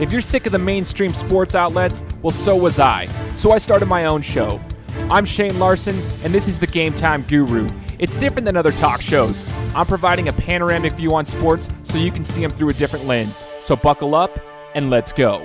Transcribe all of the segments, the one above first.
If you're sick of the mainstream sports outlets, well, so was I. So I started my own show. I'm Shane Larson, and this is the Game Time Guru. It's different than other talk shows. I'm providing a panoramic view on sports so you can see them through a different lens. So buckle up and let's go.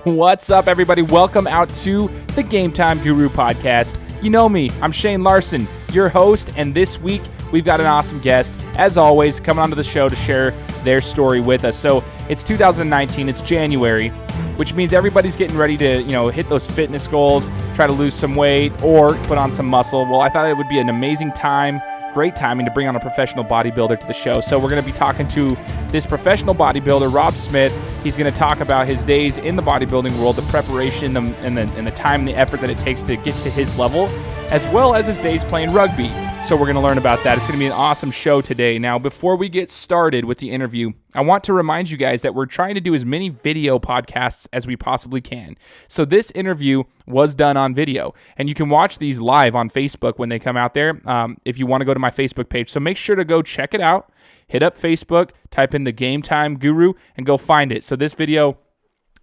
What's up, everybody? Welcome out to the Game Time Guru podcast. You know me, I'm Shane Larson, your host, and this week we've got an awesome guest, as always, coming onto the show to share their story with us. So it's 2019, it's January, which means everybody's getting ready to, hit those fitness goals, try to lose some weight, or put on some muscle. Well, I thought it would be an amazing time, great timing to bring on a professional bodybuilder to the show. So we're going to be talking to this professional bodybuilder, Rob Smith. He's going to talk about his days in the bodybuilding world, the preparation and the time and the effort that it takes to get to his level, as well as his days playing rugby. So we're going to learn about that. It's going to be an awesome show today. Now, before we get started with the interview, I want to remind you guys that we're trying to do as many video podcasts as we possibly can. So this interview was done on video, and you can watch these live on Facebook when they come out there if you want to go to my Facebook page. So make sure to go check it out. Hit up Facebook, type in the Game Time Guru, and go find it. So this video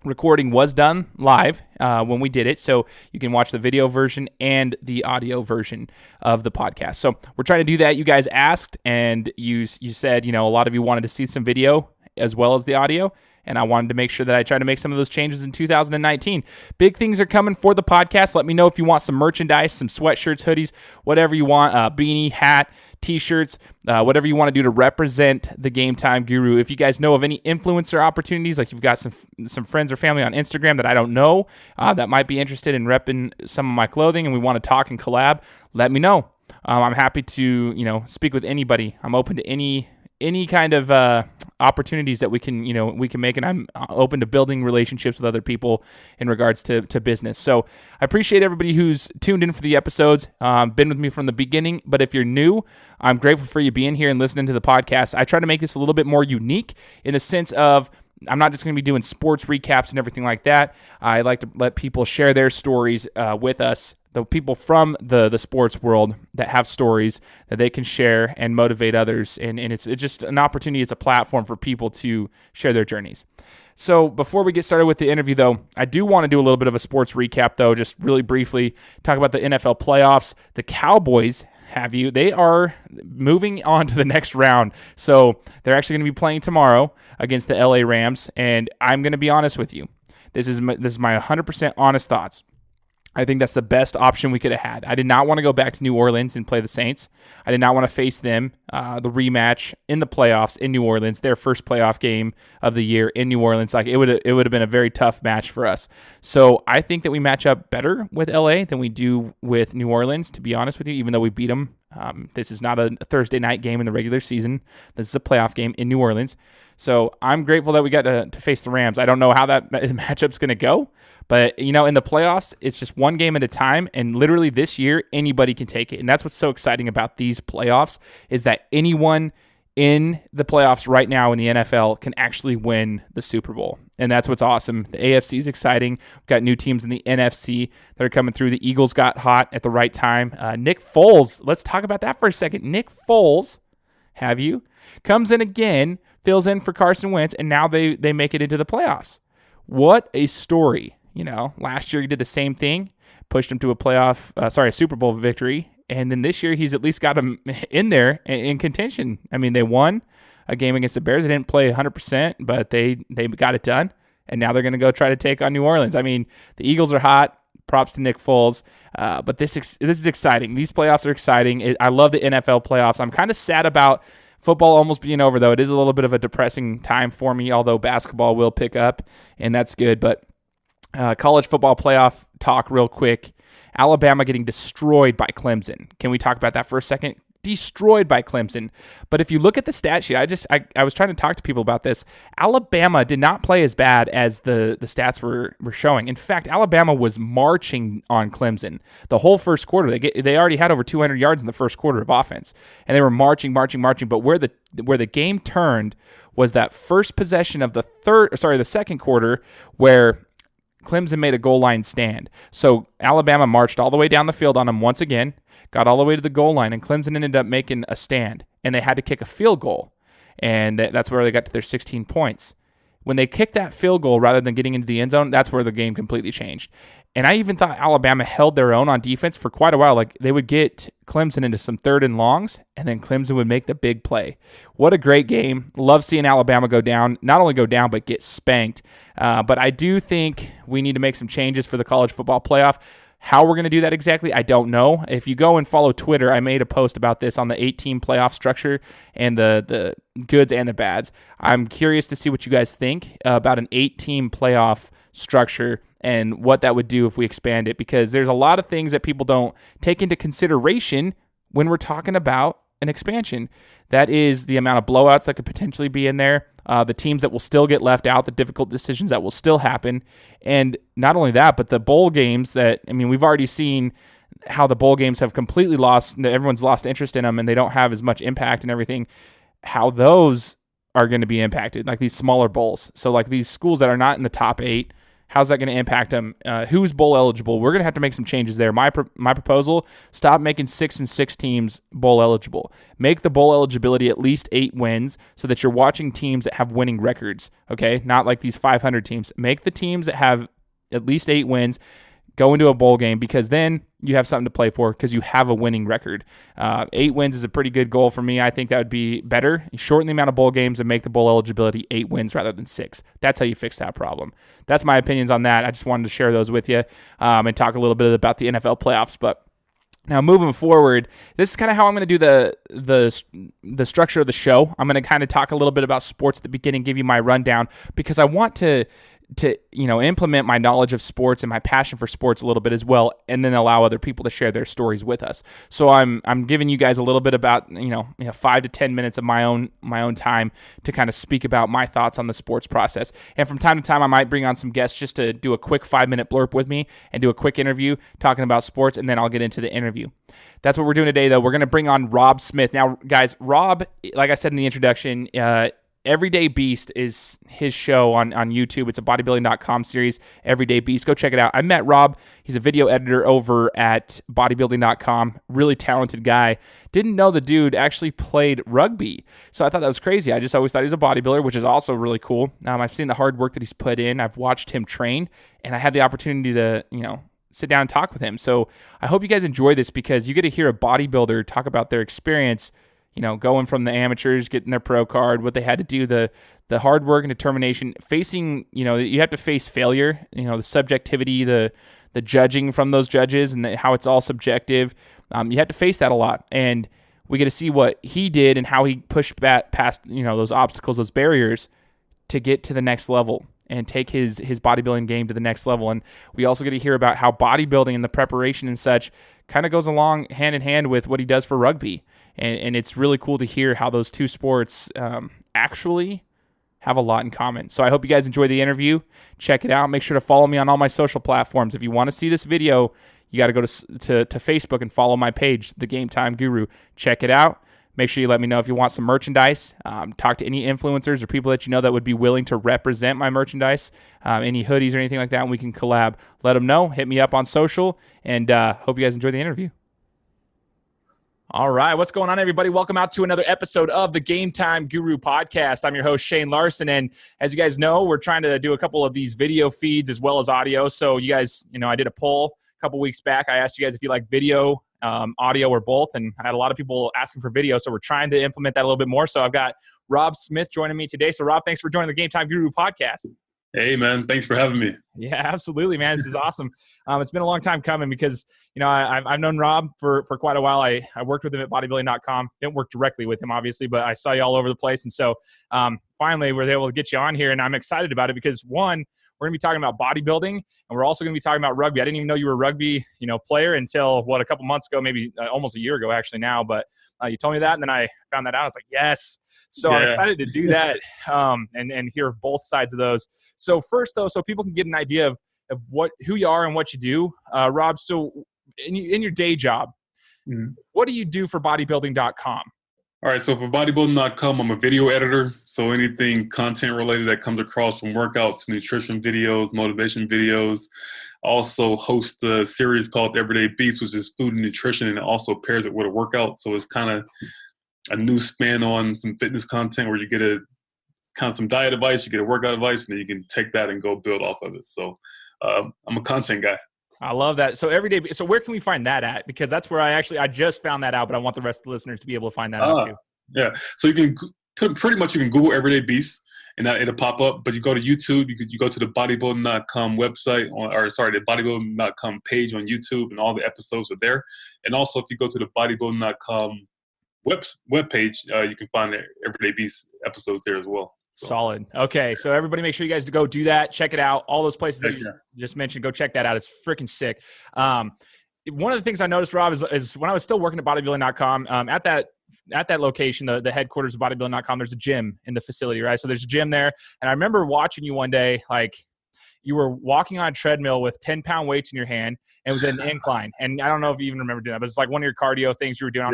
recording was done live when we did it, so you can watch the video version and the audio version of the podcast. So we're trying to do that. You guys asked, and you said, a lot of you wanted to see some video as well as the audio, and I wanted to make sure that I try to make some of those changes in 2019. Big things are coming for the podcast. Let me know if you want some merchandise, some sweatshirts, hoodies, whatever you want, beanie, hat, t-shirts, whatever you want to do to represent the Game Time Guru. If you guys know of any influencer opportunities, like you've got some friends or family on Instagram that I don't know that might be interested in repping some of my clothing and we want to talk and collab, let me know. I'm happy to, speak with anybody. I'm open to any kind of opportunities that we can make, and I'm open to building relationships with other people in regards to business. So I appreciate everybody who's tuned in for the episodes, been with me from the beginning. But if you're new, I'm grateful for you being here and listening to the podcast. I try to make this a little bit more unique in the sense of I'm not just going to be doing sports recaps and everything like that. I like to let people share their stories with us, the people from the sports world that have stories that they can share and motivate others. And it's just an opportunity. It's a platform for people to share their journeys. So before we get started with the interview, though, I do want to do a little bit of a sports recap, though, just really briefly talk about the NFL playoffs. The Cowboys they are moving on to the next round. So they're actually going to be playing tomorrow against the LA Rams. And I'm going to be honest with you. This is my 100% honest thoughts. I think that's the best option we could have had. I did not want to go back to New Orleans and play the Saints. I did not want to face them, the rematch in the playoffs in New Orleans, their first playoff game of the year in New Orleans. Like it would have been a very tough match for us. So I think that we match up better with LA than we do with New Orleans, to be honest with you, even though we beat them. This is not a Thursday night game in the regular season. This is a playoff game in New Orleans. So I'm grateful that we got to face the Rams. I don't know how that matchup's going to go, but, in the playoffs, it's just one game at a time, and literally this year, anybody can take it. And that's what's so exciting about these playoffs is that anyone in the playoffs right now in the NFL can actually win the Super Bowl. And that's what's awesome. The AFC is exciting. We've got new teams in the NFC that are coming through. The Eagles got hot at the right time. Nick Foles, let's talk about that for a second. Nick Foles, comes in again, fills in for Carson Wentz, and now they make it into the playoffs. What a story. Last year he did the same thing, pushed him to a Super Bowl victory. And then this year, he's at least got him in there in contention. I mean, they won a game against the Bears. They didn't play 100%, but they got it done. And now they're going to go try to take on New Orleans. I mean, the Eagles are hot. Props to Nick Foles. But this is exciting. These playoffs are exciting. I love the NFL playoffs. I'm kind of sad about football almost being over, though. It is a little bit of a depressing time for me, although basketball will pick up, and that's good. But college football playoff talk real quick. Alabama getting destroyed by Clemson. Can we talk about that for a second? Destroyed by Clemson. But if you look at the stat sheet, I was trying to talk to people about this. Alabama did not play as bad as the stats were showing. In fact, Alabama was marching on Clemson the whole first quarter. They already had over 200 yards in the first quarter of offense, and they were marching. But where the game turned was that first possession of the second quarter, where Clemson made a goal line stand. So Alabama marched all the way down the field on them once again, got all the way to the goal line, and Clemson ended up making a stand, and they had to kick a field goal, and that's where they got to their 16 points. When they kicked that field goal rather than getting into the end zone, that's where the game completely changed. And I even thought Alabama held their own on defense for quite a while. Like, they would get Clemson into some 3rd and longs, and then Clemson would make the big play. What a great game. Love seeing Alabama go down, not only go down, but get spanked. But I do think we need to make some changes for the college football playoff. How we're going to do that exactly, I don't know. If you go and follow Twitter, I made a post about this on the 8-team playoff structure and the goods and the bads. I'm curious to see what you guys think about an 8-team playoff structure and what that would do if we expand it, because there's a lot of things that people don't take into consideration when we're talking about an expansion. That is the amount of blowouts that could potentially be in there, the teams that will still get left out, the difficult decisions that will still happen. And not only that, but the bowl games that, I mean, we've already seen how the bowl games have completely lost, everyone's lost interest in them, and they don't have as much impact and everything, how those are going to be impacted, like these smaller bowls. So like these schools that are not in the top 8, how's that going to impact them? Who's bowl eligible? We're going to have to make some changes there. My proposal, stop making 6 and 6 teams bowl eligible. Make the bowl eligibility at least 8 wins so that you're watching teams that have winning records, okay? Not like these 500 teams. Make the teams that have at least 8 wins go into a bowl game, because then you have something to play for because you have a winning record. 8 wins is a pretty good goal for me. I think that would be better. Shorten the amount of bowl games and make the bowl eligibility 8 wins rather than 6. That's how you fix that problem. That's my opinions on that. I just wanted to share those with you and talk a little bit about the NFL playoffs. But now moving forward, this is kind of how I'm going to do the structure of the show. I'm going to kind of talk a little bit about sports at the beginning, give you my rundown, because I want to implement my knowledge of sports and my passion for sports a little bit as well, and then allow other people to share their stories with us. So I'm giving you guys a little bit about 5 to 10 minutes of my own time to kind of speak about my thoughts on the sports process. And from time to time, I might bring on some guests just to do a quick 5-minute blurb with me and do a quick interview talking about sports, and then I'll get into the interview. That's what we're doing today, though. We're going to bring on Rob Smith. Now, guys, Rob, like I said in the introduction, Everyday Beast is his show on YouTube. It's a bodybuilding.com series, Everyday Beast. Go check it out. I met Rob. He's a video editor over at bodybuilding.com. Really talented guy. Didn't know the dude actually played rugby. So I thought that was crazy. I just always thought he was a bodybuilder, which is also really cool. I've seen the hard work that he's put in. I've watched him train, and I had the opportunity to, sit down and talk with him. So I hope you guys enjoy this, because you get to hear a bodybuilder talk about their experience, going from the amateurs, getting their pro card, what they had to do, the hard work and determination, facing, you have to face failure, the subjectivity, the judging from those judges, and how it's all subjective. You have to face that a lot. And we get to see what he did and how he pushed back past, those obstacles, those barriers to get to the next level and take his bodybuilding game to the next level. And we also get to hear about how bodybuilding and the preparation and such kind of goes along hand in hand with what he does for rugby. And it's really cool to hear how those two sports actually have a lot in common. So I hope you guys enjoy the interview. Check it out. Make sure to follow me on all my social platforms. If you want to see this video, you got to go to Facebook and follow my page, The Game Time Guru. Check it out. Make sure you let me know if you want some merchandise. Talk to any influencers or people that you know that would be willing to represent my merchandise, any hoodies or anything like that, and we can collab. Let them know. Hit me up on social, and hope you guys enjoy the interview. All right, what's going on, everybody? Welcome out to another episode of the Game Time Guru podcast. I'm your host, Shane Larson, and as you guys know, we're trying to do a couple of these video feeds as well as audio. So you guys, I did a poll a couple weeks back. I asked you guys if you like video, audio, or both, and I had a lot of people asking for video, so we're trying to implement that a little bit more. So I've got Rob Smith joining me today. So Rob, thanks for joining the Game Time Guru podcast. Hey, man. Thanks for having me. Yeah, absolutely, man. This is awesome. It's been a long time coming because, I've known Rob for quite a while. I worked with him at bodybuilding.com. Didn't work directly with him, obviously, but I saw you all over the place. And so finally, we were able to get you on here, and I'm excited about it because, one, we're going to be talking about bodybuilding, and we're also going to be talking about rugby. I didn't even know you were a rugby, player until, a couple months ago, maybe almost a year ago, actually now. But you told me that, and then I found that out. I was like, yes. So yeah. I'm excited to do that and hear both sides of those. So first, though, so people can get an idea of who you are and what you do, Rob, so in your day job, what do you do for bodybuilding.com? All right, so for bodybuilding.com, I'm a video editor. So anything content related that comes across from workouts, nutrition videos, motivation videos. I also host a series called Everyday Beast, which is food and nutrition, and it also pairs it with a workout. So it's kind of a new spin on some fitness content where you get to kind of some diet advice, you get a workout advice, and then you can take that and go build off of it. So I'm a content guy. I love that. So so where can we find that at? Because that's where I just found that out, but I want the rest of the listeners to be able to find that out too. Yeah. So you can pretty much Google Everyday Beast and that it'll pop up. But you go to YouTube, you go to the bodybuilding.com website, the bodybuilding.com page on YouTube, and all the episodes are there. And also, if you go to the bodybuilding.com webpage, you can find the Everyday Beast episodes there as well. So. Solid. Okay, so everybody make sure you guys go do that. Check it out. All those places that you just mentioned, go check that out. It's freaking sick. One of the things I noticed, Rob, is when I was still working at bodybuilding.com, at that location, the headquarters of bodybuilding.com, there's a gym in the facility, right? So there's a gym there. And I remember watching you one day, like you were walking on a treadmill with 10-pound weights in your hand, and it was an incline. And I don't know if you even remember doing that, but it's like one of your cardio things you were doing.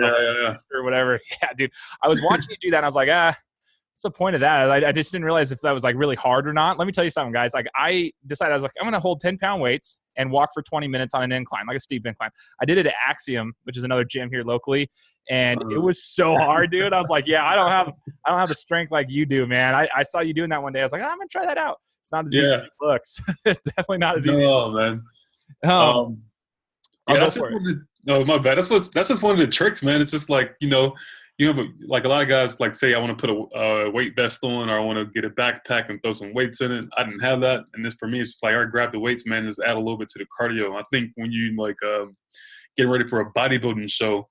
Or whatever. Yeah, dude. I was watching you do that, and I was like, what's the point of that? I just didn't realize if that was like really hard or not. Let me tell you something, guys. Like I decided, I was like, I'm going to hold 10-pound weights and walk for 20 minutes on an incline, like a steep incline. I did it at Axiom, which is another gym here locally. And it was so hard, dude. I was like, yeah, I don't have the strength like you do, man. I saw you doing that one day. I was like, I'm going to try that out. It's not as easy as it looks. It's definitely not as easy. No, man. That's just my bad. That's just one of the tricks, man. It's just like, you have like a lot of guys like say I want to put a weight vest on, or I want to get a backpack and throw some weights in it. I didn't have that, and this for me, it's just like, all right, grab the weights, man, just add a little bit to the cardio. I think when you like getting ready for a bodybuilding show,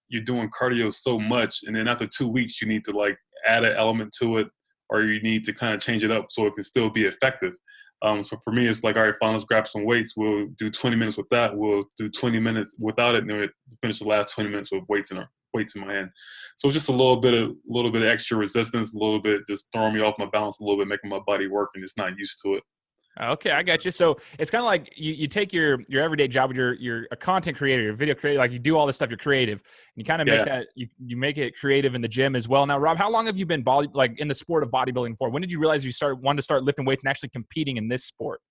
you're doing cardio so much, and then after 2 weeks, you need to like add an element to it, or you need to kind of change it up so it can still be effective. So for me, it's like, all right, fine, let's grab some weights. We'll do 20 minutes with that. We'll do 20 minutes without it, and then we'll finish the last 20 minutes with weights in my hand. So just a little bit of extra resistance, a little bit just throwing me off my balance a little bit, making my body work and just not used to it. Okay, I got you. So it's kind of like you take your everyday job, you're a content creator, you're a video creator, like you do all this stuff, you're creative. And you kind of make that, you make it creative in the gym as well. Now, Rob, how long have you been in the sport of bodybuilding for? When did you realize you wanted to start lifting weights and actually competing in this sport?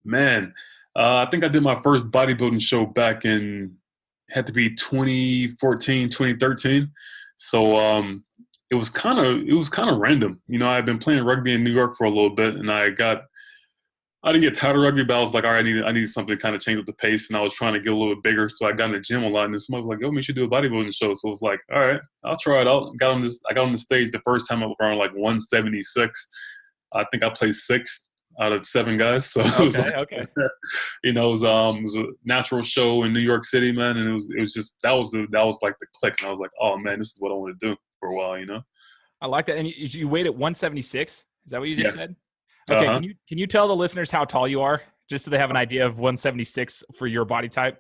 Man, I think I did my first bodybuilding show back in, had to be 2014, 2013. So it was kind of random. I had been playing rugby in New York for a little bit, and I didn't get tired of rugby, but I was like, all right, I need something to kind of change up the pace, and I was trying to get a little bit bigger. So I got in the gym a lot, and then somebody was like, yo, we should do a bodybuilding show. So it was like, all right, I'll try it out. I got on the stage the first time I was around like 176. I think I placed 6th out of 7 guys. So it was it was a natural show in New York City, man, and it was just that was like the click, and I was like, oh man, this is what I want to do for a while, I like that. And you weighed at 176. Is that what you just said? Okay, can you tell the listeners how tall you are, just so they have an idea of 176 for your body type?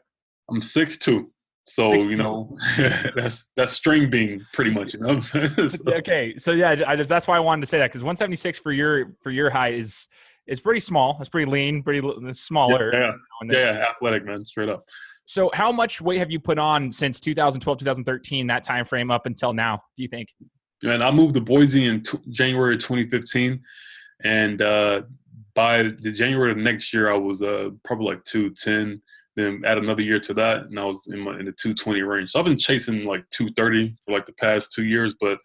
I'm 6'2". So 6'2". that's string being pretty much, what I'm saying? So. Okay, so that's why I wanted to say that, because 176 for your height is pretty small. It's pretty lean, pretty smaller. Yeah, athletic, man, straight up. So how much weight have you put on since 2012, 2013, that time frame up until now, do you think? Man, I moved to Boise in January 2015. And by the January of next year, I was probably like 210. Then add another year to that, and I was in the 220 range. So I've been chasing like 230 for like the past 2 years. But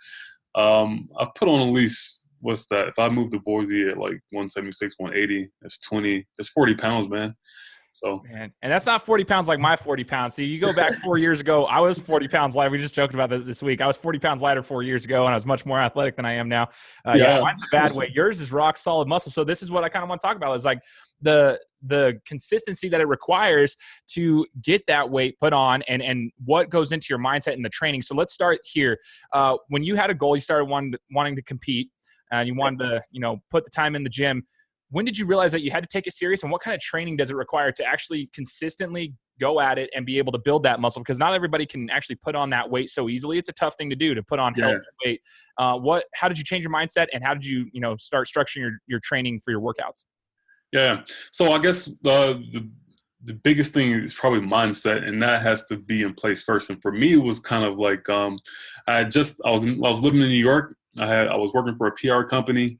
I've put on at least, what's that? If I move to Boise at like 176, 180, that's 40 pounds, man. So, man, and that's not 40 pounds like my 40 pounds. See, you go back 4 years ago, I was 40 pounds lighter. We just joked about that this week. I was 40 pounds lighter 4 years ago, and I was much more athletic than I am now. Mine's a bad weight. Yours is rock solid muscle. So this is what I kind of want to talk about, is like the consistency that it requires to get that weight put on, and what goes into your mindset and the training. So let's start here. When you had a goal, you started wanting to compete, and you wanted to, put the time in the gym. When did you realize that you had to take it serious, and what kind of training does it require to actually consistently go at it and be able to build that muscle? Because not everybody can actually put on that weight so easily. It's a tough thing to do, to put on healthy weight. How did you change your mindset, and how did you, start structuring your training for your workouts? Yeah. So I guess the biggest thing is probably mindset, and that has to be in place first. And for me, it was kind of like, I was living in New York. I was working for a PR company,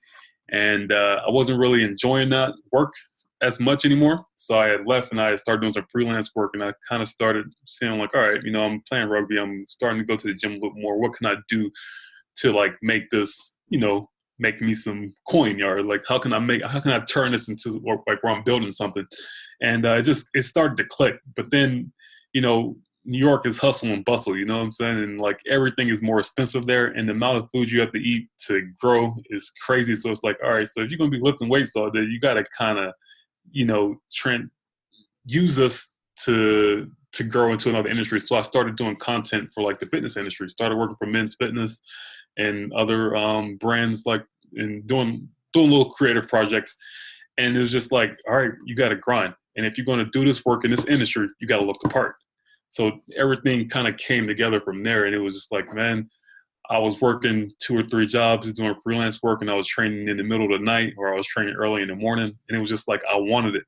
and I wasn't really enjoying that work as much anymore. So I had left, and I started doing some freelance work, and I kind of started saying like, all right, I'm playing rugby. I'm starting to go to the gym a little more. What can I do to like make this, make me some coin, or like how can I turn this into like where I'm building something, and it started to click. But then, New York is hustle and bustle, you know what I'm saying? And like everything is more expensive there, and the amount of food you have to eat to grow is crazy. So it's like, all right, so if you're gonna be lifting weights all day, you gotta kind of, use us to grow into another industry. So I started doing content for like the fitness industry, started working for Men's Fitness and other brands, like, and doing little creative projects. And it was just like, all right, you got to grind. And if you're going to do this work in this industry, you got to look the part. So everything kind of came together from there. And it was just like, man, I was working 2 or 3 jobs doing freelance work, and I was training in the middle of the night, or I was training early in the morning. And it was just like, I wanted it.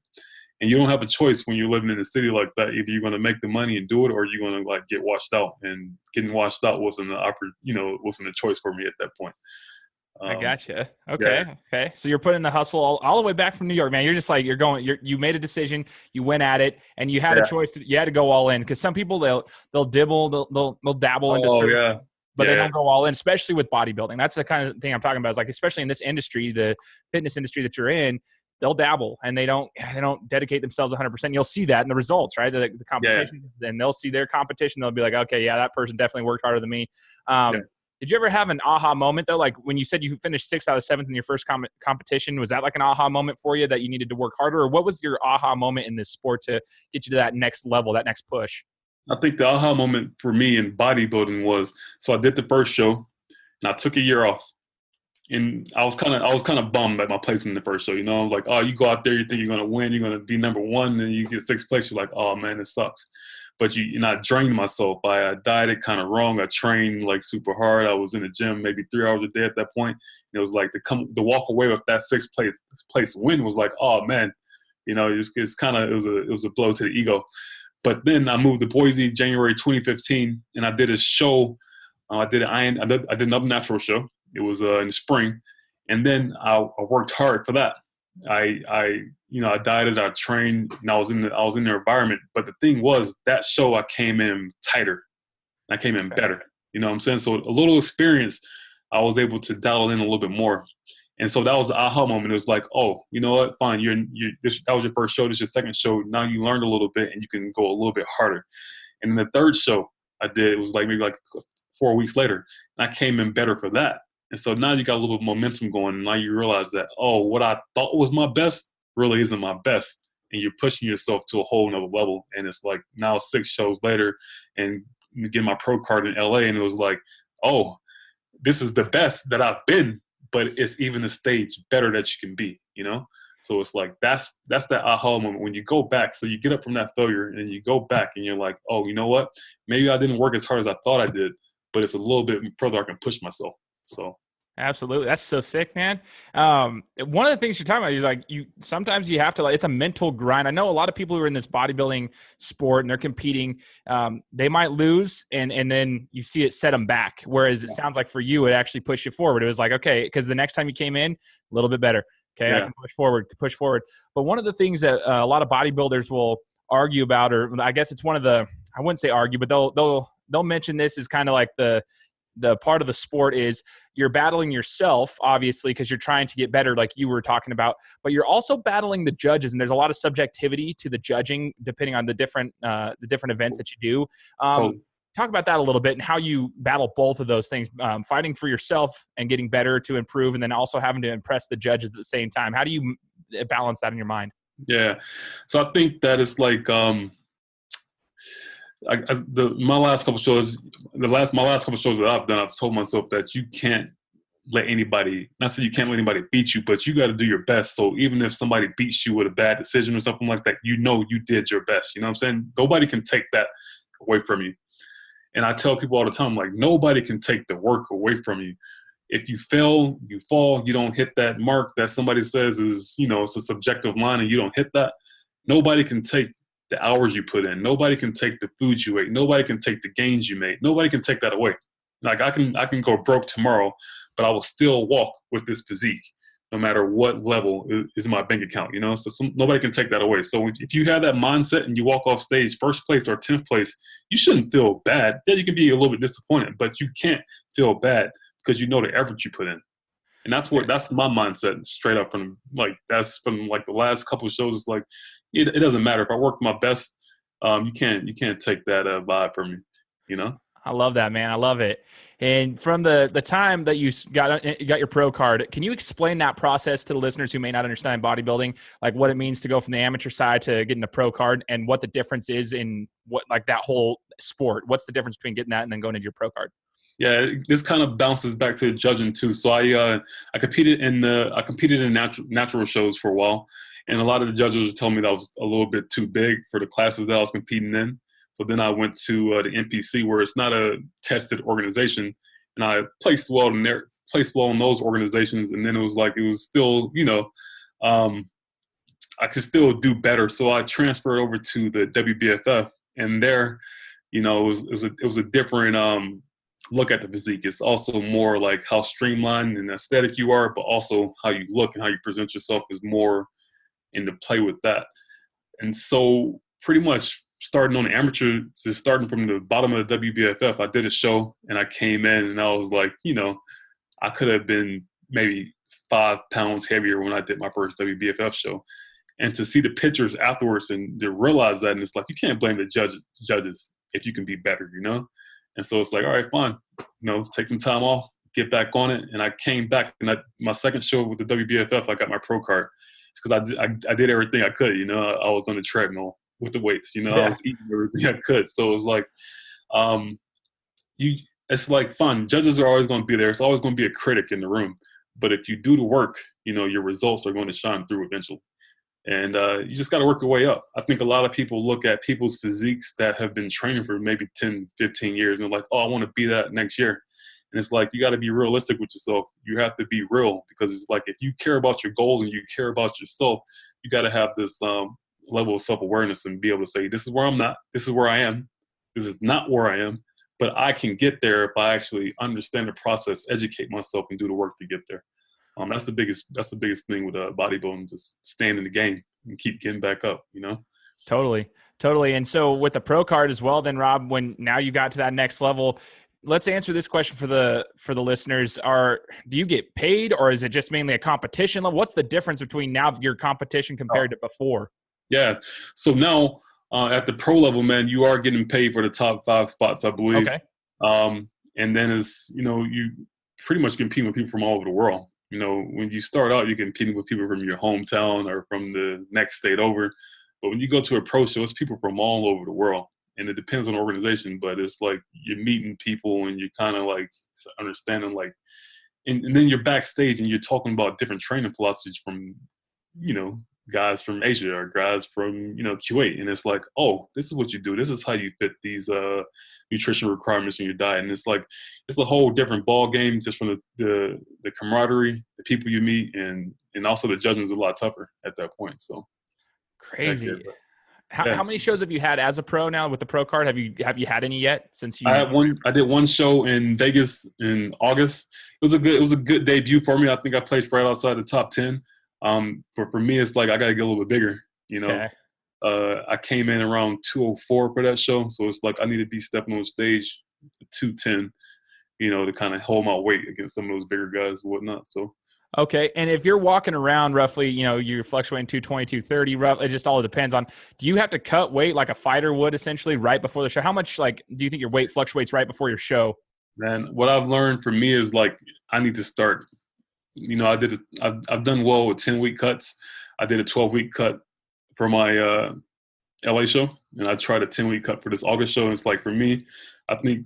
And you don't have a choice when you're living in a city like that. Either you're going to make the money and do it, or you're going to like get washed out. And getting washed out wasn't a choice for me at that point. I gotcha. Okay. Yeah. Okay. So you're putting the hustle all the way back from New York, man. You're just like, you made a decision, you went at it, and you had a choice. You had to go all in. Cause some people they'll dibble, they'll dabble into certain, but they don't go all in, especially with bodybuilding. That's the kind of thing I'm talking about. Is like, especially in this industry, the fitness industry that you're in, they'll dabble and they don't dedicate themselves 100%. You'll see that in the results, right? The competition, and they'll see their competition. They'll be like, okay, yeah, that person definitely worked harder than me. Did you ever have an aha moment though? Like when you said you finished 6th out of 7th in your first competition, was that like an aha moment for you that you needed to work harder, or what was your aha moment in this sport to get you to that next level, that next push? I think the aha moment for me in bodybuilding was, so I did the first show and I took a year off. And I was kind of bummed at my place in the first show. I was like, oh, you go out there, you think you're going to win, you're going to be number 1, and you get 6th place. You're like, oh man, it sucks. But I drained myself. I dieted kind of wrong. I trained like super hard. I was in the gym maybe 3 hours a day at that point. And it was like to walk away with that 6th place win was like, oh man, it was a blow to the ego. But then I moved to Boise January 2015, and I did a show. I did another natural show. It was in the spring, and then I worked hard for that. I dieted, I trained, and I was in the environment. But the thing was, that show I came in tighter, I came in better. You know what I'm saying? So a little experience, I was able to dial in a little bit more, and so that was the aha moment. It was like, oh, you know what? Fine, that was your first show. This is your second show. Now you learned a little bit, and you can go a little bit harder. And then the third show I did, it was like maybe like 4 weeks later, and I came in better for that. And so now you got a little bit of momentum going, and now you realize that, oh, what I thought was my best really isn't my best. And you're pushing yourself to a whole nother level. And it's like now 6 shows later and get my pro card in LA, and it was like, oh, this is the best that I've been, but it's even a stage better that you can be, So it's like that's that aha moment when you go back. So you get up from that failure and you go back and you're like, oh, you know what? Maybe I didn't work as hard as I thought I did, but it's a little bit further I can push myself. So absolutely. That's so sick, man. One of the things you're talking about is like sometimes you have to, like, it's a mental grind. I know a lot of people who are in this bodybuilding sport and they're competing, they might lose and then you see it set them back. Whereas it sounds like for you, it actually pushed you forward. It was like, okay, because the next time you came in, a little bit better. Okay. I can push forward. But one of the things that a lot of bodybuilders will argue about, or I guess it's one of the, I wouldn't say argue, but they'll mention this as kind of like the part of the sport is you're battling yourself, obviously, because you're trying to get better, like you were talking about, but you're also battling the judges, and there's a lot of subjectivity to the judging depending on the different events that you do. Talk about that a little bit and how you battle both of those things, fighting for yourself and getting better to improve, and then also having to impress the judges at the same time. How do you balance that in your mind? Yeah. So I think that it's like, my last couple shows that I've done, I've told myself that you can't let anybody, not say you can't let anybody beat you, but you got to do your best. So even if somebody beats you with a bad decision or something like that, you did your best. You know what I'm saying? Nobody can take that away from you. And I tell people all the time, like, nobody can take the work away from you. If you fail, you fall, you don't hit that mark that somebody says is, it's a subjective line and you don't hit that. Nobody can take the hours you put in. Nobody can take the food you ate. Nobody can take the gains you made. Nobody can take that away. Like I can go broke tomorrow, but I will still walk with this physique no matter what level is in my bank account, So nobody can take that away. So if you have that mindset and you walk off stage 1st place or 10th place, you shouldn't feel bad. Yeah, you can be a little bit disappointed, but you can't feel bad because you know the effort you put in. And that's my mindset straight up from that's from like the last couple of shows. It's like, it doesn't matter if I work my best. You can't take that vibe from me, you know? I love that, man. I love it. And from the time that you got your pro card, can you explain that process to the listeners who may not understand bodybuilding, like what it means to go from the amateur side to getting a pro card, and what the difference is in what, like, that whole sport? What's the difference between getting that and then going into your pro card? Yeah, this kind of bounces back to judging too. So I competed in natural shows for a while, and a lot of the judges were telling me that I was a little bit too big for the classes that I was competing in. So then I went to the NPC, where it's not a tested organization, and I placed well in those organizations. And then it was still, I could still do better. So I transferred over to the WBFF, and there, it was a different look at the physique. It's also more like how streamlined and aesthetic you are, but also how you look and how you present yourself is more into play with that. And so pretty much starting on the amateur, just starting from the bottom of the WBFF, I did a show and I came in and I was like, I could have been maybe 5 pounds heavier when I did my first WBFF show. And to see the pictures afterwards and to realize that, and it's like, you can't blame the judges if you can be better, And so it's like, all right, fine, take some time off, get back on it. And I came back, and my second show with the WBFF, I got my pro card. It's because I did everything I could, I was on the treadmill with the weights, I was eating everything I could. So it was like, it's like fun. Judges are always going to be there. It's always going to be a critic in the room. But if you do the work, your results are going to shine through eventually. And you just got to work your way up. I think a lot of people look at people's physiques that have been training for maybe 10, 15 years, and they're like, oh, I want to be that next year. And it's like, you got to be realistic with yourself. You have to be real, because it's like, if you care about your goals and you care about yourself, you got to have this level of self-awareness and be able to say, this is where I'm not, this is where I am, this is not where I am, but I can get there if I actually understand the process, educate myself, and do the work to get there. That's the biggest thing with bodybuilding, just staying in the game and keep getting back up, Totally. And so with the pro card as well, then Rob, when now you got to that next level, let's answer this question for the listeners. Do you get paid, or is it just mainly a competition level? What's the difference between now your competition compared to before? Yeah. So now at the pro level, man, you are getting paid for the top 5 spots, I believe. Okay. And then you pretty much compete with people from all over the world. When you start out, you're competing with people from your hometown or from the next state over. But when you go to a pro show, it's people from all over the world. And it depends on the organization, but it's like you're meeting people and you're kind of like understanding, like, and then you're backstage and you're talking about different training philosophies from, guys from Asia or guys from, Kuwait. And it's like, oh, this is what you do. This is how you fit these nutrition requirements in your diet. And it's like, it's a whole different ball game just from the camaraderie, the people you meet, and also the judging is a lot tougher at that point. So crazy. How many shows have you had as a pro now with the pro card? Have you had any yet since you? I did one show in Vegas in August. It was a good debut for me. I think I placed right outside the top 10. For me, it's like I got to get a little bit bigger. Okay. I came in around 204 for that show, so it's like I need to be stepping on stage at 210, to kind of hold my weight against some of those bigger guys and whatnot. So. Okay. And if you're walking around roughly, you're fluctuating 220, 230, roughly, it just all depends on, do you have to cut weight like a fighter would essentially right before the show? How much, do you think your weight fluctuates right before your show? Man, what I've learned for me is I need to start, I've done well with 10-week cuts. I did a 12-week cut for my LA show, and I tried a 10-week cut for this August show. And it's like, for me, I think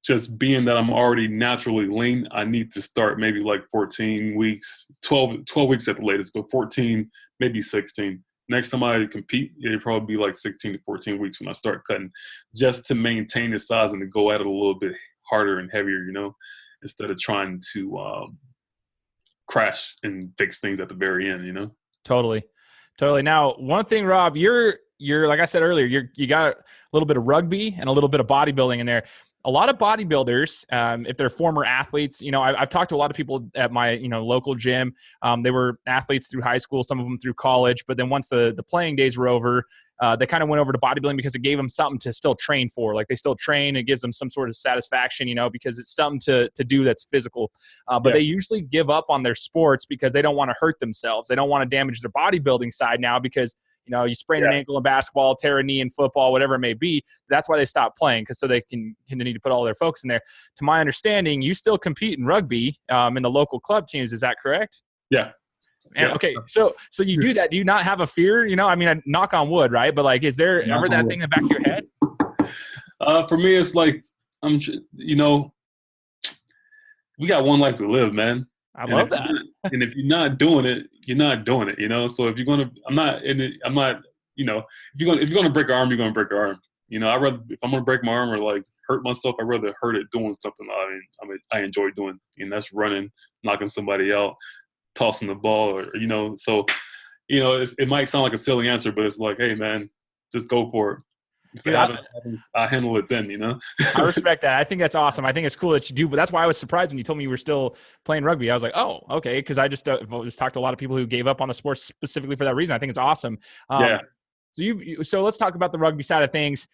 just being that I'm already naturally lean, I need to start maybe 14 weeks, 12 weeks at the latest, but 14, maybe 16. Next time I compete, it'll probably be 16 to 14 weeks when I start cutting, just to maintain the size and to go at it a little bit harder and heavier, instead of trying to crash and fix things at the very end, Totally. Now, one thing, Rob, you're like I said earlier, you got a little bit of rugby and a little bit of bodybuilding in there. A lot of bodybuilders, if they're former athletes, I've talked to a lot of people at my, local gym. They were athletes through high school, some of them through college, but then once the playing days were over, they kind of went over to bodybuilding because it gave them something to still train for. Like they still train. It gives them some sort of satisfaction, because it's something to do that's physical. But they usually give up on their sports because they don't want to hurt themselves. They don't want to damage their bodybuilding side now because, you sprain an ankle in basketball, tear a knee in football, whatever it may be. That's why they stop playing, because so they can continue to put all their focus in there. To my understanding, you still compete in rugby in the local club teams. Is that correct? Yeah. And, okay, so you do that. Do you not have a fear? I mean, I knock on wood, right? But like, is there ever that thing in the back of your head? For me, it's like we got one life to live, man. I love that. And if you're not doing it, you're not doing it. So if you're gonna, if you're gonna break your arm, you're gonna break your arm. I rather, if I'm gonna break my arm or like hurt myself, I'd rather hurt it doing something I enjoy doing, and that's running, knocking somebody out, tossing the ball, or So, it might sound like a silly answer, but it's like, hey, man, just go for it. If it happens, I handle it then, I respect that. I think that's awesome. I think it's cool that you do, but that's why I was surprised when you told me you were still playing rugby. I was like, oh, okay. Because I just talked to a lot of people who gave up on the sport specifically for that reason. I think it's awesome. So let's talk about the rugby side of things.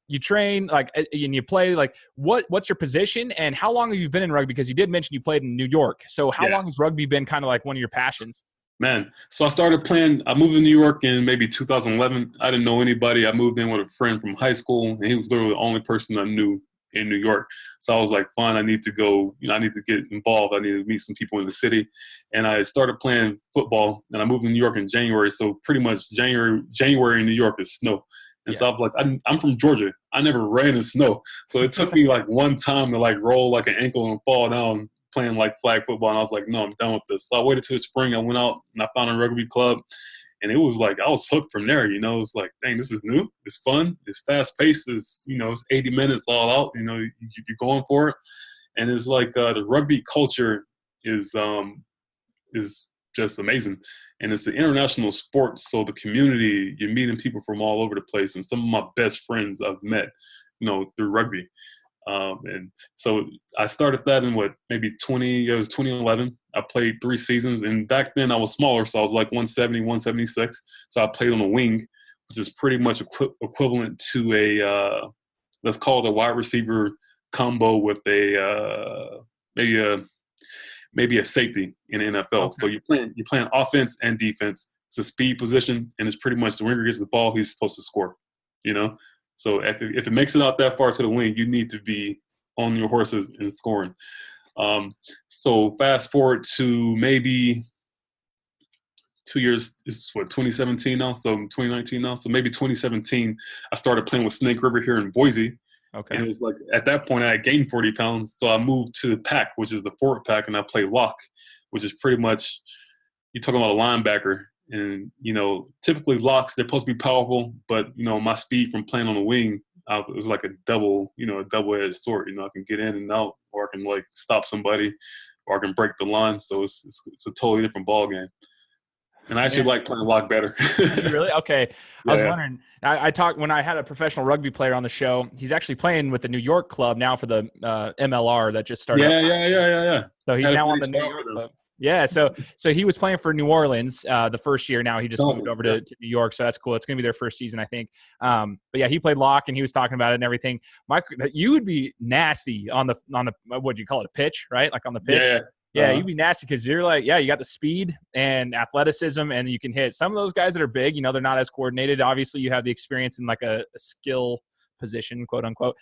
You train and you play, what's your position and how long have you been in rugby? Because you did mention you played in New York. So how long has rugby been kind of like one of your passions? Man, so I moved to New York in maybe 2011. I didn't know anybody. I moved in with a friend from high school, and he was literally the only person I knew in New York. So I was like, fine, I need to go, I need to get involved. I need to meet some people in the city. And I started playing football, and I moved to New York in January. So pretty much January in New York is snow. And so I was like, I'm from Georgia. I never ran in snow. So it took me one time to roll an ankle and fall down playing flag football. And I was like, no, I'm done with this. So I waited till the spring. I went out and I found a rugby club. And it was I was hooked from there, It was like, dang, this is new. It's fun. It's fast paced. It's 80 minutes all out. You're going for it. And it's the rugby culture is just amazing. And it's an international sport. So the community, you're meeting people from all over the place. And some of my best friends I've met, through rugby. And so I started that in maybe 2011. I played 3 seasons, and back then I was smaller, so I was 170, 176. So I played on the wing, which is pretty much equivalent to a let's call it a wide receiver combo with maybe a safety in the NFL. Okay. So you're playing offense and defense. It's a speed position, and it's pretty much the winger gets the ball, he's supposed to score. So if it makes it out that far to the wing, you need to be on your horses and scoring. So fast forward to maybe 2 years, it's 2017 now, so 2019 now. So maybe 2017, I started playing with Snake River here in Boise. Okay. And it was at that point I had gained 40 pounds. So I moved to the pack, which is the forward pack, and I play lock, which is pretty much, you're talking about a linebacker. And, typically locks, they're supposed to be powerful, but, my speed from playing on the wing, it was a double-edged sword. I can get in and out, or I can stop somebody, or I can break the line. So it's a totally different ball game. And I actually like playing lock better. Really? Okay. I was wondering, I talked when I had a professional rugby player on the show. He's actually playing with the New York club now for the MLR that just started. Yeah. So he's now on the New York club. Yeah, so he was playing for New Orleans the first year. Now he just moved over to New York, so that's cool. It's going to be their first season, I think. But yeah, he played lock, and he was talking about it and everything. Mike, you would be nasty on the what do you call it, a pitch, right? On the pitch. Yeah, you'd be nasty because you're you got the speed and athleticism, and you can hit. Some of those guys that are big, they're not as coordinated. Obviously, you have the experience in a skill position, quote unquote.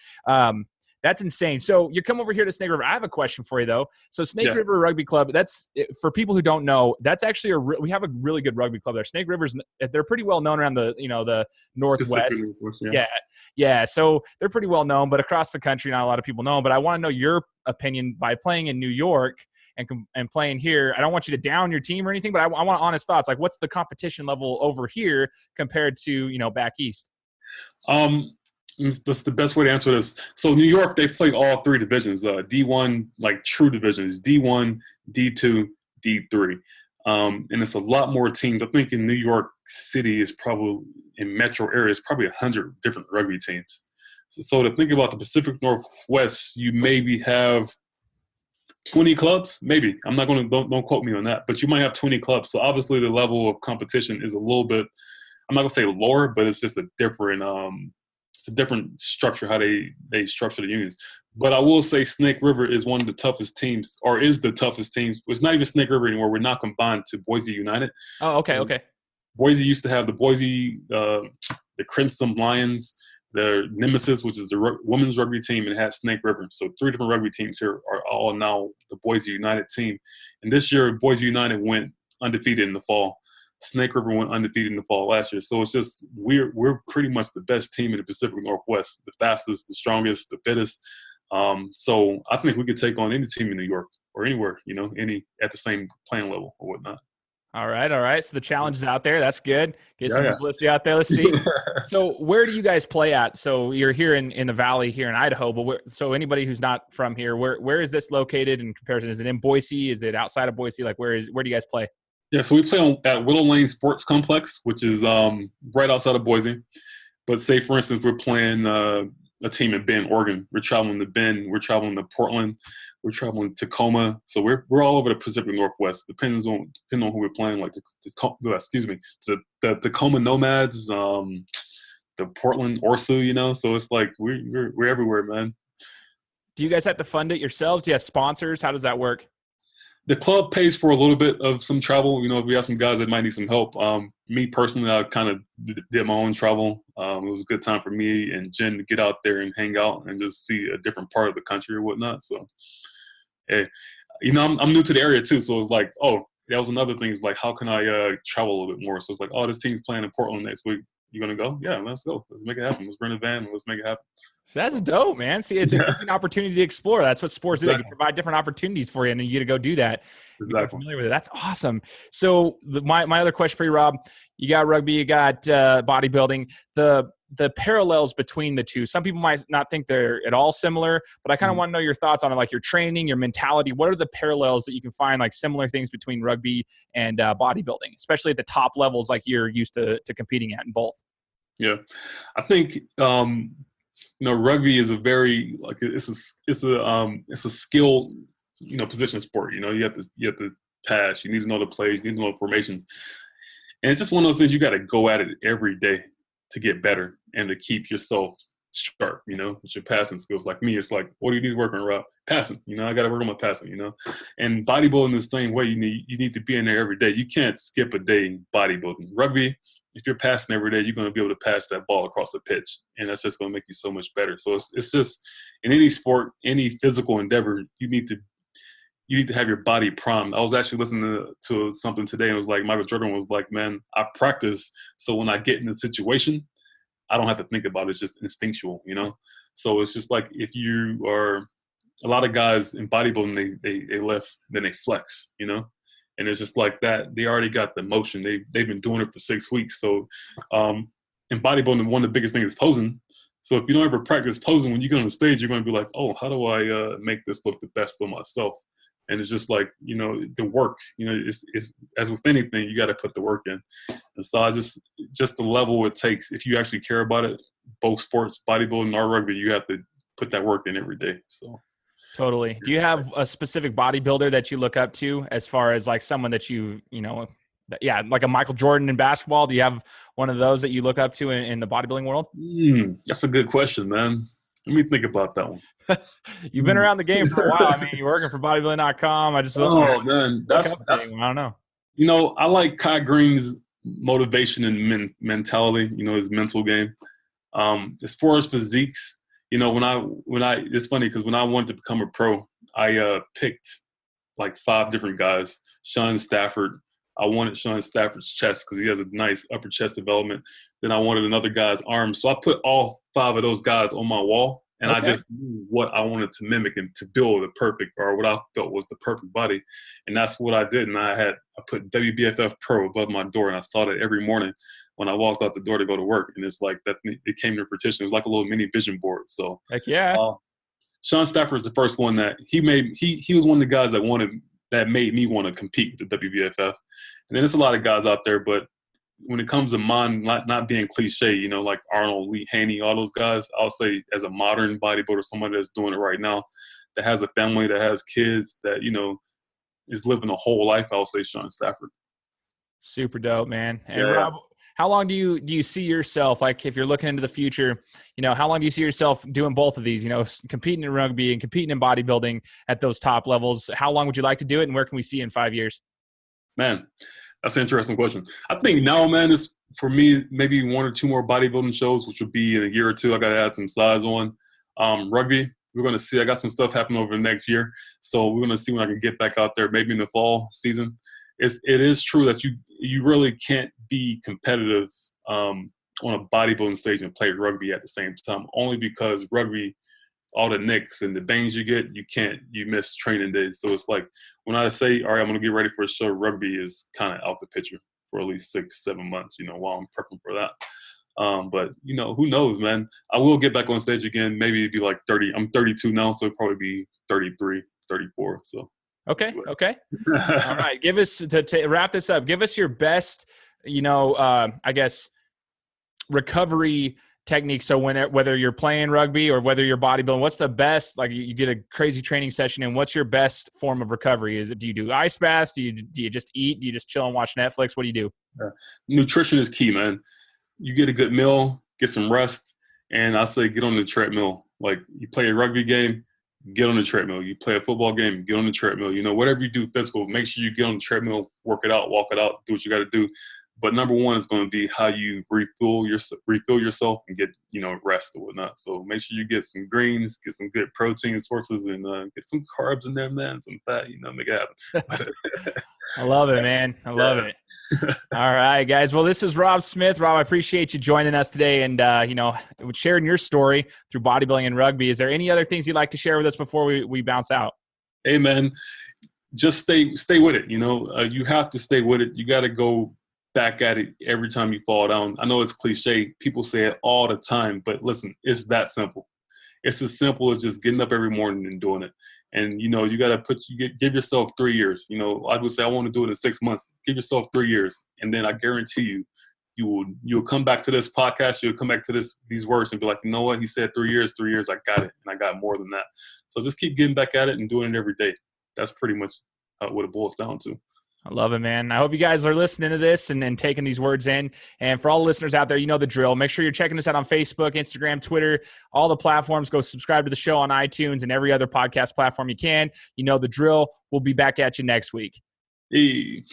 That's insane. So you come over here to Snake River. I have a question for you, though. So Snake River Rugby Club, that's for people who don't know, that's actually we have a really good rugby club there. Snake River's, they're pretty well known around the, the Northwest. Yeah. So they're pretty well known, but across the country, not a lot of people know. But I want to know your opinion by playing in New York and playing here. I don't want you to down your team or anything, but I want honest thoughts. What's the competition level over here compared to, back east? That's the best way to answer this. So New York, they play all 3 divisions, D1, true divisions, D1, D2, D3. And it's a lot more teams. I think in New York City is probably, in metro areas, probably 100 different rugby teams. So to think about the Pacific Northwest, you maybe have 20 clubs, maybe. I'm not going to, don't quote me on that, but you might have 20 clubs. So obviously the level of competition is a little bit I'm not gonna say lower, but it's just a different structure how they structure the unions. But I will say Snake River is one of the toughest teams, or is the toughest team. It's not even Snake River anymore. We're not combined to Boise United. Oh, okay, So okay. Boise used to have the Boise, the Crimson Lions, the Nemesis, which is the women's rugby team, and it had Snake River. So 3 different rugby teams here are all now the Boise United team. And this year, Boise United went undefeated in the fall. Snake River went undefeated in the fall last year. So it's just we're pretty much the best team in the Pacific Northwest, the fastest, the strongest, the fittest. So I think we could take on any team in New York or anywhere, any at the same playing level or whatnot. All right. So the challenge is out there. That's good. Get some Yeah. publicity out there. Let's see. So where do you guys play at? So you're here in the Valley here in Idaho, but so anybody who's not from here, where is this located in comparison? Is it in Boise? Is it outside of Boise? Like where do you guys play? Yeah, so we play at Willow Lane Sports Complex, which is right outside of Boise. But say, for instance, we're playing a team in Bend, Oregon. We're traveling to Bend. We're traveling to Portland. We're traveling to Tacoma. So we're all over the Pacific Northwest. Depending on who we're playing. Like the Tacoma Nomads, the Portland Orsu. So it's like we're everywhere, man. Do you guys have to fund it yourselves? Do you have sponsors? How does that work? The club pays for a little bit of some travel. If we have some guys that might need some help. Me personally, I kind of did my own travel. It was a good time for me and Jen to get out there and hang out and just see a different part of the country or whatnot. So, hey, I'm new to the area too. So it's like, oh, that was another thing. It's like, how can I travel a little bit more? So it's like, oh, this team's playing in Portland next week. You gonna go? Yeah, let's go. Let's make it happen. Let's rent a van and let's make it happen. That's dope, man. See, it gives you an opportunity to explore. That's what sports do. They can provide different opportunities for you, and then you get to go do that. You're familiar with it. That's awesome. So my other question for you, Rob, you got rugby, you got bodybuilding. The parallels between the two. Some people might not think they're at all similar, but I kind of want to know your thoughts on it, like your training, your mentality. What are the parallels that you can find, like similar things between rugby and bodybuilding, especially at the top levels like you're used to competing at in both? Yeah, I think rugby is a very it's a skill position sport. You have to pass. You need to know the plays. You need to know the formations, and it's just one of those things you got to go at it every day to get better and to keep yourself sharp. With your passing skills. Like me, it's like, what do you need to work on, Rob? Passing. I got to work on my passing. And bodybuilding the same way. You need to be in there every day. You can't skip a day in bodybuilding. Rugby, if you're passing every day, you're going to be able to pass that ball across the pitch, and that's just going to make you so much better. So it's just in any sport, any physical endeavor, you need to have your body primed. I was actually listening to something today, and it was like Michael Jordan was like, "Man, I practice so when I get in a situation, I don't have to think about it. It's just instinctual, So it's just like if you are a lot of guys in bodybuilding, they lift, then they flex, And it's just like that. They already got the motion. They've been doing it for 6 weeks. So in bodybuilding, one of the biggest things is posing. So if you don't ever practice posing, when you get on the stage, you're going to be like, oh, how do I make this look the best of myself? And it's just like, the work, it's as with anything, you got to put the work in. And so just the level it takes, if you actually care about it, both sports, bodybuilding or rugby, you have to put that work in every day. So. Totally. Do you have a specific bodybuilder that you look up to as far as like someone that like a Michael Jordan in basketball? Do you have one of those that you look up to in the bodybuilding world? That's a good question, man. Let me think about that one. You've been around the game for a while. I mean, you're working for bodybuilding.com. I just man, that's I don't know. I like Kai Green's motivation and mentality. His mental game. As far as physiques. It's funny because when I wanted to become a pro, I picked like 5 different guys. Sean Stafford, I wanted Sean Stafford's chest because he has a nice upper chest development. Then I wanted another guy's arms. So I put all 5 of those guys on my wall, and I just knew what I wanted to mimic and to build a perfect, or what I felt was the perfect body. And that's what I did. And I put WBFF Pro above my door, and I saw that every morning when I walked out the door to go to work. And it's like that it came to fruition. It was like a little mini vision board. So heck yeah. Sean Stafford was the first one that he was one of the guys that made me want to compete with the WBFF. And then there's a lot of guys out there, but when it comes to mine not being cliche, like Arnold, Lee Haney, all those guys, I'll say as a modern bodybuilder, somebody that's doing it right now, that has a family, that has kids, that, is living a whole life, I'll say Sean Stafford. Super dope, man. And yeah. Rob, How long do you see yourself, like if you're looking into the future, how long do you see yourself doing both of these, competing in rugby and competing in bodybuilding at those top levels? How long would you like to do it, and where can we see you in 5 years? Man, that's an interesting question. I think now, man, is for me, maybe 1 or 2 more bodybuilding shows, which will be in a year or 2. I got to add some size on. Rugby, we're going to see. I got some stuff happening over the next year. So we're going to see when I can get back out there, maybe in the fall season. It is true that you really can't be competitive on a bodybuilding stage and play rugby at the same time, only because rugby, all the nicks and the bangs you get, you miss training days. So it's like when I say, all right, I'm going to get ready for a show, rugby is kind of out the picture for at least 6-7 months, while I'm prepping for that. But, who knows, man. I will get back on stage again. Maybe it'd be like 30. I'm 32 now, so it'd probably be 33, 34. So. Okay. All right. Give us, to wrap this up, give us your best, I guess, recovery technique. So whether you're playing rugby or whether you're bodybuilding, what's the best, like you get a crazy training session, and what's your best form of recovery? Do you do ice baths? Do you just eat? Do you just chill and watch Netflix? What do you do? Nutrition is key, man. You get a good meal, get some rest, and I say get on the treadmill. Like you play a rugby game, get on the treadmill. You play a football game, get on the treadmill. Whatever you do physical, make sure you get on the treadmill, work it out, walk it out, do what you got to do. But number one is going to be how you refill yourself and get, rest and whatnot. So make sure you get some greens, get some good protein sources, and get some carbs in there, man, some fat, make it happen. I love it, man. I love it. All right, guys. Well, this is Rob Smith. Rob, I appreciate you joining us today and, sharing your story through bodybuilding and rugby. Is there any other things you'd like to share with us before we bounce out? Hey, man, just stay with it. You have to stay with it. You got to go back at it every time you fall down. I know it's cliche. People say it all the time, but listen, it's that simple. It's as simple as just getting up every morning and doing it. And, you got to give yourself 3 years. I would say I want to do it in 6 months. Give yourself 3 years. And then I guarantee you'll come back to this podcast. You'll come back to these words and be like, you know what? He said 3 years, I got it. And I got more than that. So just keep getting back at it and doing it every day. That's pretty much what it boils down to. I love it, man. I hope you guys are listening to this and taking these words in. And for all the listeners out there, you know the drill. Make sure you're checking us out on Facebook, Instagram, Twitter, all the platforms. Go subscribe to the show on iTunes and every other podcast platform you can. You know the drill. We'll be back at you next week. Hey.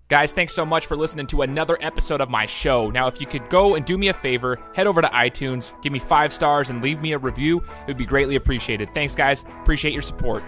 Guys, thanks so much for listening to another episode of my show. Now, if you could go and do me a favor, head over to iTunes, give me 5 stars, and leave me a review. It would be greatly appreciated. Thanks, guys. Appreciate your support.